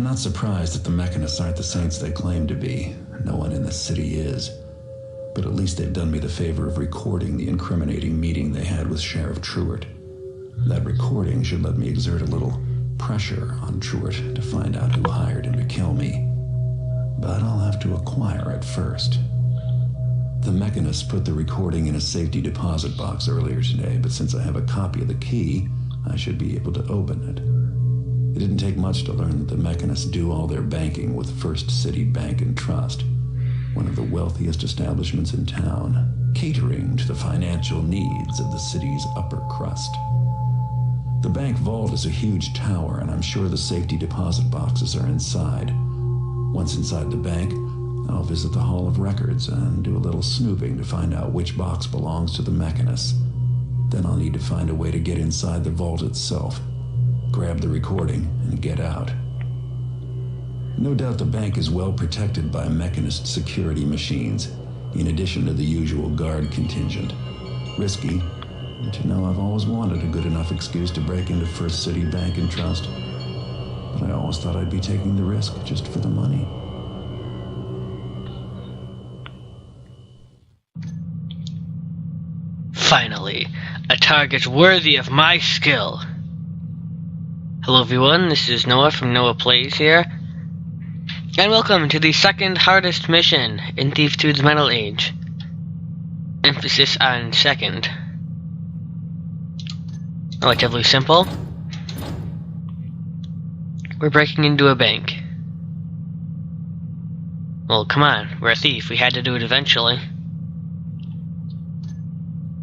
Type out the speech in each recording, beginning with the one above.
not surprised that the mechanists aren't the saints they claim to be. No one in the city is. But at least they've done me the favor of recording the incriminating meeting they had with Sheriff Truart. That recording should let me exert a little pressure on Truart to find out who hired him to kill me. But I'll have to acquire it first. The mechanists put the recording in a safety deposit box earlier today, but since I have a copy of the key, I should be able to open it. It didn't take much to learn that the mechanists do all their banking with First City Bank and Trust, one of the wealthiest establishments in town, catering to the financial needs of the city's upper crust. The bank vault is a huge tower, and I'm sure the safety deposit boxes are inside. Once inside the bank, I'll visit the Hall of Records and do a little snooping to find out which box belongs to the mechanists. Then I'll need to find a way to get inside the vault itself, grab the recording, and get out. No doubt the bank is well protected by mechanist security machines, in addition to the usual guard contingent. Risky, but you know I've always wanted a good enough excuse to break into First City Bank and Trust. But I always thought I'd be taking the risk just for the money. Finally, a target worthy of my skill. Hello everyone, this is Noah from Noah Plays here. And welcome to the second hardest mission in Thief 2's Metal Age. Emphasis on second. Relatively simple. We're breaking into a bank. Well, come on, we're a thief. We had to do it eventually.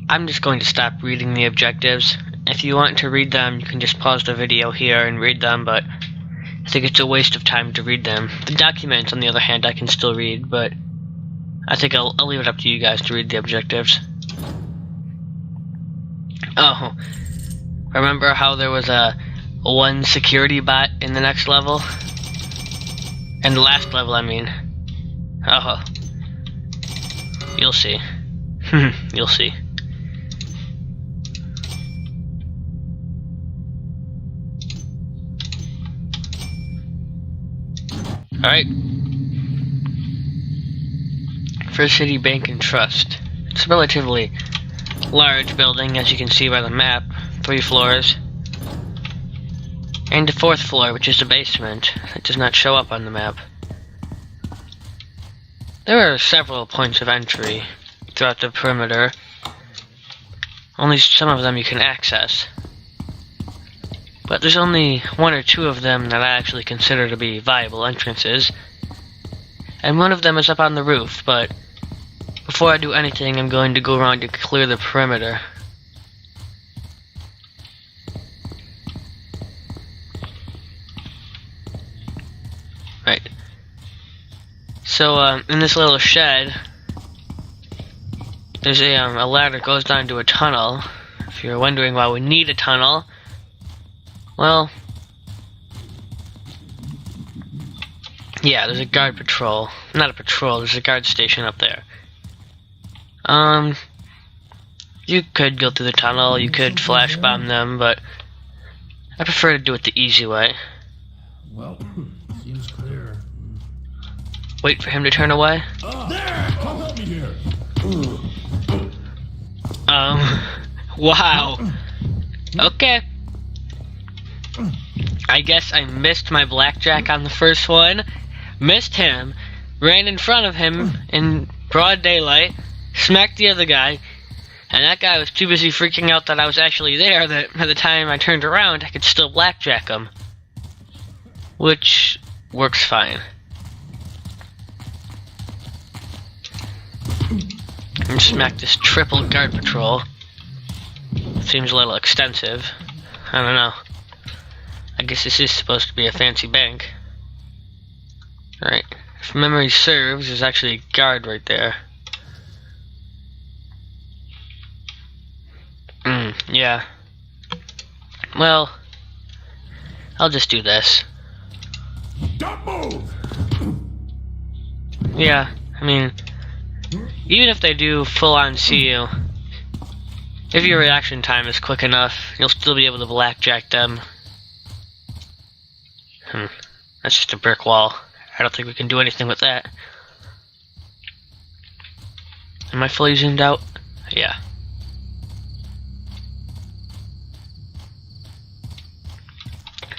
I'm just going to stop reading the objectives. If you want to read them, you can just pause the video here and read them, but I think it's a waste of time to read them. The documents, on the other hand, I can still read, but I think I'll leave it up to you guys to read the objectives. Oh, remember how there was a one security bot in the next level? And the last level, I mean. Oh. You'll see. You'll see. Alright. First City Bank and Trust. It's a relatively large building, as you can see by the map. 3 floors. And the 4th floor, which is the basement. It does not show up on the map. There are several points of entry throughout the perimeter. Only some of them you can access. But there's only 1 or 2 of them that I actually consider to be viable entrances. And one of them is up on the roof, but before I do anything, I'm going to go around to clear the perimeter. Right. So, in this little shed, there's a ladder that goes down to a tunnel. If you're wondering why we need a tunnel, well, yeah, there's a guard patrol. Not a patrol, there's a guard station up there. You could go through the tunnel, you could flash bomb them, but I prefer to do it the easy way. Well, seems clear. Wait for him to turn away. There! Come help me here! Wow. Okay. I guess I missed my blackjack on the first one. Missed him. Ran in front of him in broad daylight. Smacked the other guy. And that guy was too busy freaking out that I was actually there that by the time I turned around I could still blackjack him. Which works fine. And smack this triple guard patrol. Seems a little extensive. I don't know. I guess this is supposed to be a fancy bank. Alright. If memory serves, there's actually a guard right there. Yeah. Well, I'll just do this. Don't move! Yeah, I mean, even if they do full-on see you, if your reaction time is quick enough, you'll still be able to blackjack them. That's just a brick wall. I don't think we can do anything with that. Am I fully zoomed out? Yeah.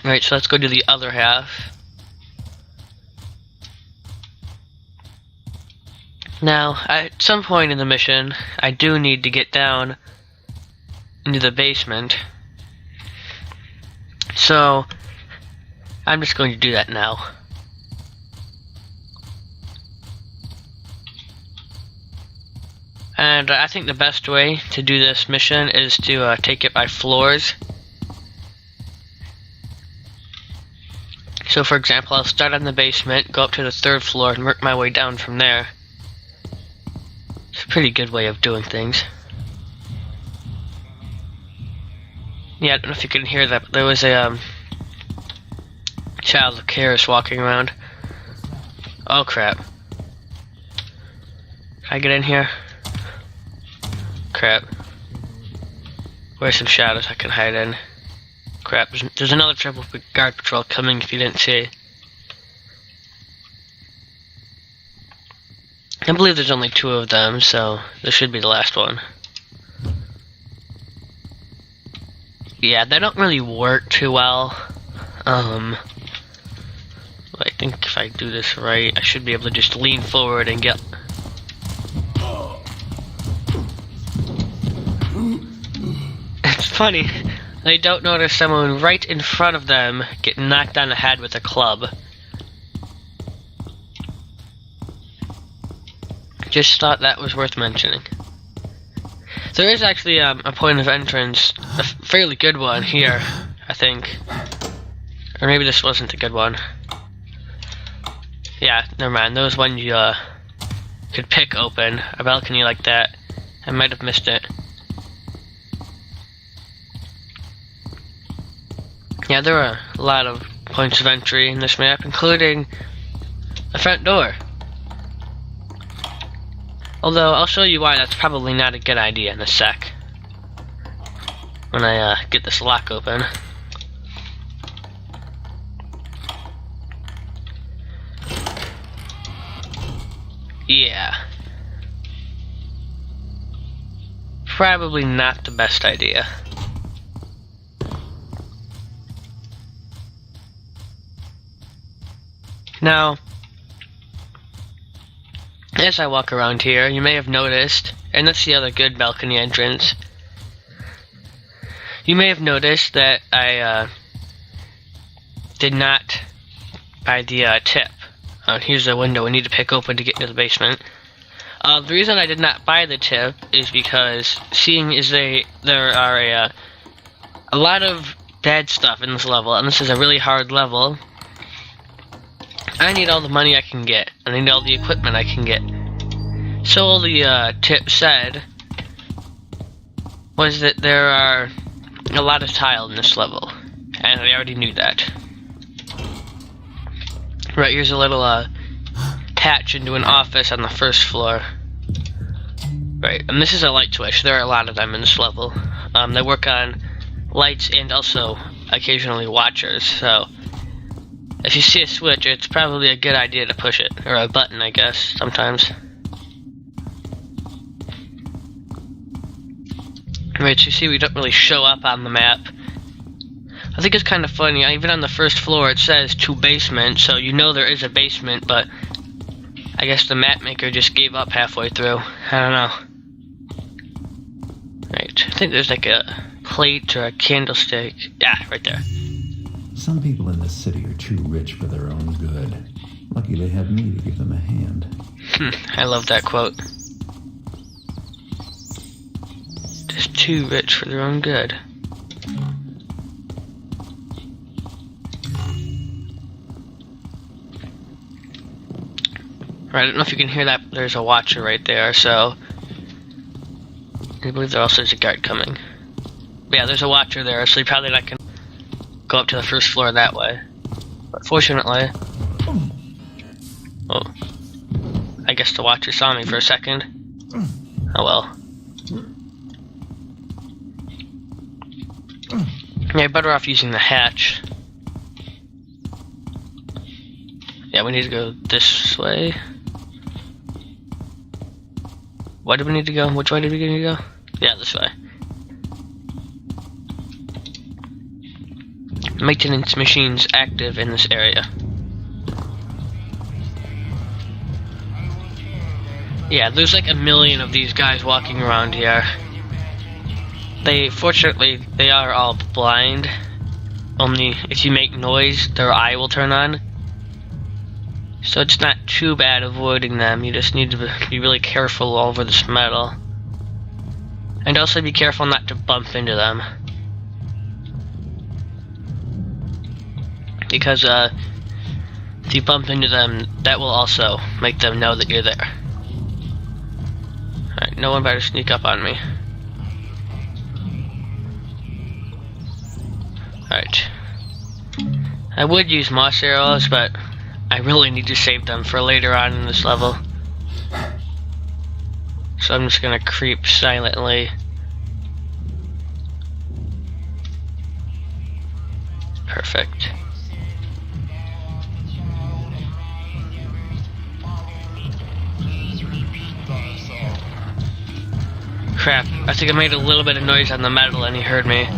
Alright, so let's go do the other half. Now, at some point in the mission, I do need to get down into the basement. So, I'm just going to do that now. And I think the best way to do this mission is to take it by floors. So for example, I'll start on the basement, go up to the 3rd floor, and work my way down from there. It's a pretty good way of doing things. Yeah, I don't know if you can hear that, but there was a child of Karis walking around. Oh crap. Can I get in here? Crap. Where's some shadows I can hide in? Crap, there's another triple guard patrol coming if you didn't see. I believe there's only 2 of them, so this should be the last one. Yeah, they don't really work too well. I think if I do this right, I should be able to just lean forward and get... It's funny, they don't notice someone right in front of them get knocked on the head with a club. Just thought that was worth mentioning. There is actually a point of entrance, a fairly good one here, I think. Or maybe this wasn't a good one. Yeah, never mind, there was one you could pick open, a balcony like that. I might have missed it. Yeah, there are a lot of points of entry in this map, including the front door. Although, I'll show you why that's probably not a good idea in a sec. When I get this lock open. Yeah. Probably not the best idea. Now, as I walk around here, you may have noticed, and that's the other good balcony entrance, you may have noticed that I did not buy the tip. Here's the window we need to pick open to get into the basement. The reason I did not buy the tip is because, seeing as there are a lot of bad stuff in this level, and this is a really hard level, I need all the money I can get. I need all the equipment I can get. So all the tip said was that there are a lot of tile in this level, and I already knew that. Right, here's a little hatch into an office on the 1st floor. Right, and this is a light switch. There are a lot of them in this level. They work on lights and also occasionally watchers, so if you see a switch, it's probably a good idea to push it, or a button, I guess, sometimes. Right, so you see we don't really show up on the map. I think it's kind of funny, even on the 1st floor it says to basement, so you know there is a basement, but I guess the map maker just gave up halfway through. I don't know. Right, I think there's like a plate or a candlestick. Yeah, right there. Some people in this city are too rich for their own good. Lucky they have me to give them a hand. I love that quote. Just too rich for their own good. Right, I don't know if you can hear that. There's a watcher right there, so I believe there also is a guard coming. But yeah, there's a watcher there, so you probably not can go up to the 1st floor that way. But fortunately, oh, I guess the watcher saw me for a second. Oh well. Yeah, better off using the hatch. Yeah, we need to go this way. Why do we need to go? Which way did we need to go? Yeah, this way. Maintenance machines active in this area. Yeah, there's like a million of these guys walking around here. Fortunately, they are all blind. Only if you make noise, their eye will turn on. So it's not too bad avoiding them. You just need to be really careful over this metal. And also be careful not to bump into them. Because if you bump into them, that will also make them know that you're there. Alright, no one better sneak up on me. Alright. I would use moss arrows, but I really need to save them for later on in this level. So I'm just gonna creep silently. Perfect. Crap, I think I made a little bit of noise on the metal and he heard me.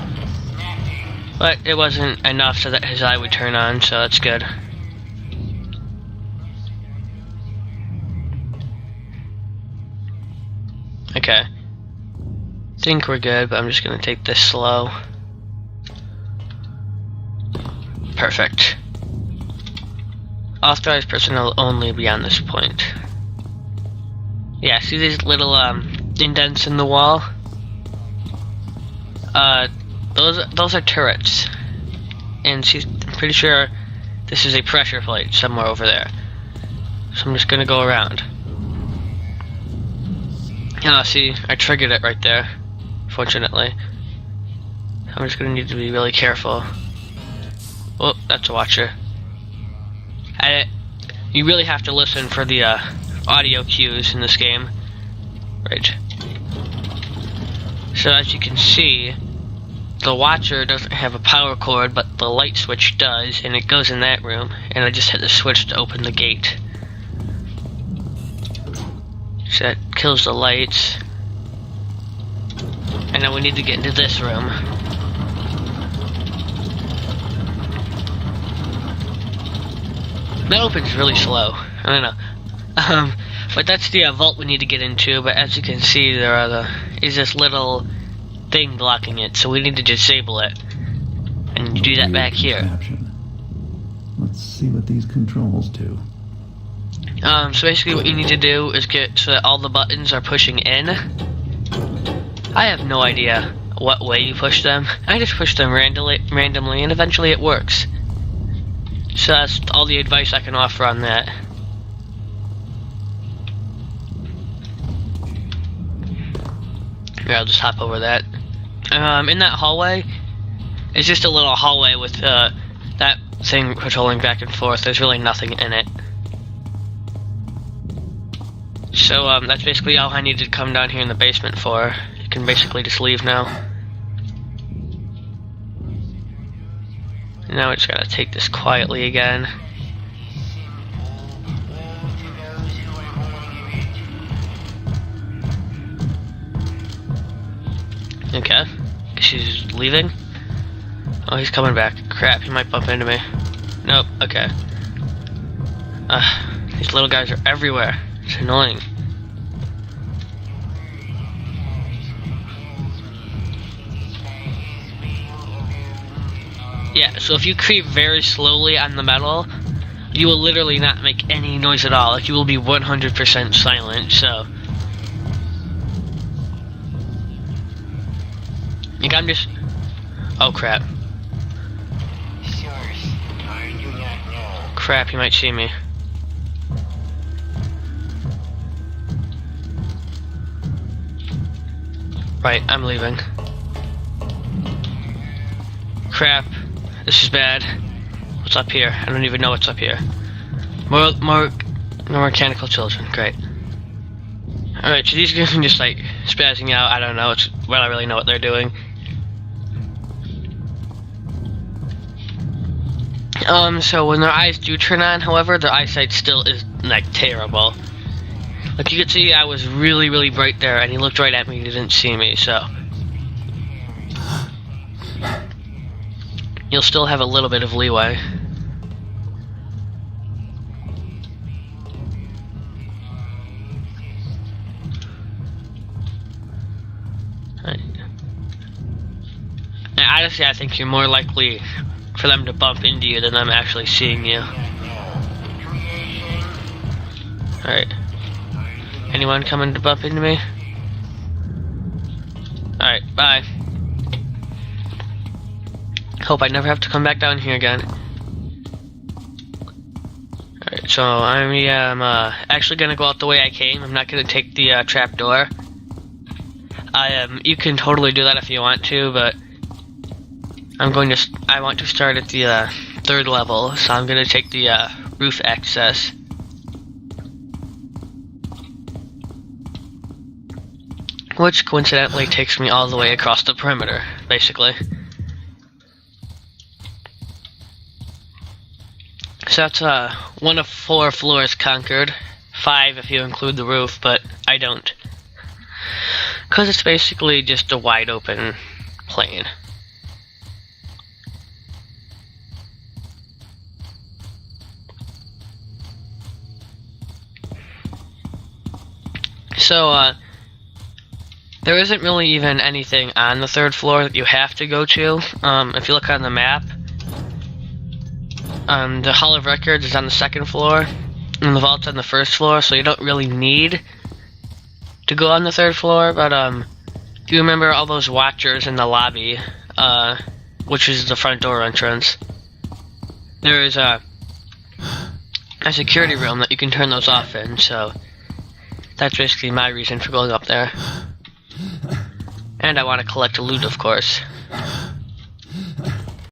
But it wasn't enough so that his eye would turn on, so that's good. Okay. Think we're good, but I'm just gonna take this slow. Perfect. Authorized personnel only beyond this point. Yeah, see these little indents in the wall? Those are turrets. And I'm pretty sure this is a pressure plate somewhere over there. So I'm just gonna go around. Oh, see, I triggered it right there, fortunately. I'm just gonna need to be really careful. Oh, that's a watcher. You really have to listen for the audio cues in this game. Right. So as you can see, the watcher doesn't have a power cord, but the light switch does, and it goes in that room, and I just hit the switch to open the gate. So that kills the lights. And now we need to get into this room. That opens really slow. I don't know. But that's the vault we need to get into, but as you can see, there is this little thing blocking it, so we need to disable it. And you do that back here. Caption. Let's see what these controls do. So basically what you need to do is get so that all the buttons are pushing in. I have no idea what way you push them. I just push them randomly and eventually it works. So that's all the advice I can offer on that. Here, I'll just hop over that. In that hallway, it's just a little hallway with that thing patrolling back and forth. There's really nothing in it. So that's basically all I needed to come down here in the basement for. You can basically just leave now. Now we just gotta take this quietly again. Okay. She's leaving? Oh, he's coming back. Crap, he might bump into me. Nope, okay. These little guys are everywhere. It's annoying. Yeah, so if you creep very slowly on the metal, you will literally not make any noise at all. Like, you will be 100% silent, so... I think I'm just... Oh, crap. Crap, he might see me. Right, I'm leaving. Crap. This is bad. What's up here? I don't even know what's up here. More mechanical children. Great. Alright, so these guys are just like spazzing out. I don't know. I don't really know what they're doing. So when their eyes do turn on, however, their eyesight still is, like, terrible. Like, you could see I was really, really bright there, and he looked right at me and he didn't see me, so. You'll still have a little bit of leeway. And honestly, I think you're more likely for them to bump into you than them actually seeing you. Alright. Anyone coming to bump into me? Alright, bye. Hope I never have to come back down here again. Alright, so I am actually gonna go out the way I came. I'm not gonna take the trap door. You can totally do that if you want to, but I want to start at the 3rd level, so I'm gonna take the roof access. Which coincidentally takes me all the way across the perimeter, basically. So that's 1 of 4 floors conquered. 5 if you include the roof, but I don't. Because it's basically just a wide open plain. So, there isn't really even anything on the 3rd floor that you have to go to. If you look on the map, the Hall of Records is on the 2nd floor, and the vault's on the 1st floor, so you don't really need to go on the 3rd floor, but do you remember all those watchers in the lobby, which is the front door entrance? There is a security room that you can turn those off in, so that's basically my reason for going up there. And I want to collect loot, of course.